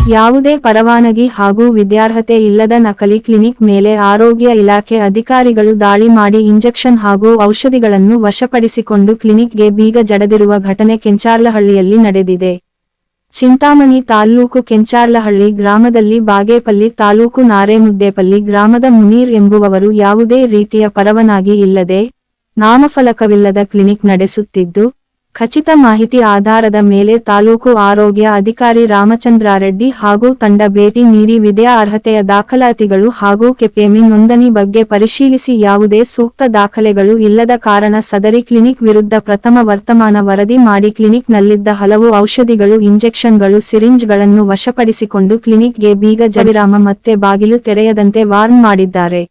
ಯಾವುದೇ ಪರವಾನಗಿ ಹಾಗೂ ವಿದ್ಯಾರ್ಹತೆ ಇಲ್ಲದ ನಕಲಿ ಕ್ಲಿನಿಕ್ ಮೇಲೆ ಆರೋಗ್ಯ ಇಲಾಖೆ ಅಧಿಕಾರಿಗಳು ದಾಳಿ ಮಾಡಿ ಇಂಜೆಕ್ಷನ್ ಹಾಗೂ ಔಷಧಿಗಳನ್ನು ವಶಪಡಿಸಿಕೊಂಡು ಕ್ಲಿನಿಕ್ಗೆ ಬೀಗ ಜಡದಿರುವ ಘಟನೆ ಕೆಂಚಾರ್ಲಹಳ್ಳಿಯಲ್ಲಿ ನಡೆದಿದೆ. ಚಿಂತಾಮಣಿ ತಾಲ್ಲೂಕು ಕೆಂಚಾರ್ಲಹಳ್ಳಿ ಗ್ರಾಮದಲ್ಲಿ ಬಾಗೇಪಲ್ಲಿ ತಾಲೂಕು ನಾರೇಮುದ್ದೇಪಲ್ಲಿ ಗ್ರಾಮದ ಮುನೀರ್ ಎಂಬುವವರು ಯಾವುದೇ ರೀತಿಯ ಪರವಾನಗಿ ಇಲ್ಲದೆ, ನಾಮಫಲಕವಿಲ್ಲದ ಕ್ಲಿನಿಕ್ ನಡೆಸುತ್ತಿದ್ದು, ಖಚಿತ ಮಾಹಿತಿ ಆಧಾರದ ಮೇಲೆ ತಾಲೂಕು ಆರೋಗ್ಯ ಅಧಿಕಾರಿ ರಾಮಚಂದ್ರಾರೆಡ್ಡಿ ಹಾಗೂ ತಂಡ ಭೇಟಿ ನೀಡಿ ವಿದ್ಯಾರ್ಹತೆಯ ದಾಖಲಾತಿಗಳು ಹಾಗೂ ಕೆಪಿಎಂಇ ನೋಂದಣಿ ಬಗ್ಗೆ ಪರಿಶೀಲಿಸಿ ಯಾವುದೇ ಸೂಕ್ತ ದಾಖಲೆಗಳು ಇಲ್ಲದ ಕಾರಣ ಸದರಿ ಕ್ಲಿನಿಕ್ ವಿರುದ್ಧ ಪ್ರಥಮ ವರ್ತಮಾನ ವರದಿ ಮಾಡಿ ಕ್ಲಿನಿಕ್ನಲ್ಲಿದ್ದ ಹಲವು ಔಷಧಿಗಳು, ಇಂಜೆಕ್ಷನ್ಗಳು, ಸಿರಿಂಜ್ಗಳನ್ನು ವಶಪಡಿಸಿಕೊಂಡು ಕ್ಲಿನಿಕ್ಗೆ ಬೀಗ ಜಡಿರಾಮ ಮತ್ತೆ ಬಾಗಿಲು ತೆರೆಯದಂತೆ ವಾರ್ನ್ ಮಾಡಿದ್ದಾರೆ.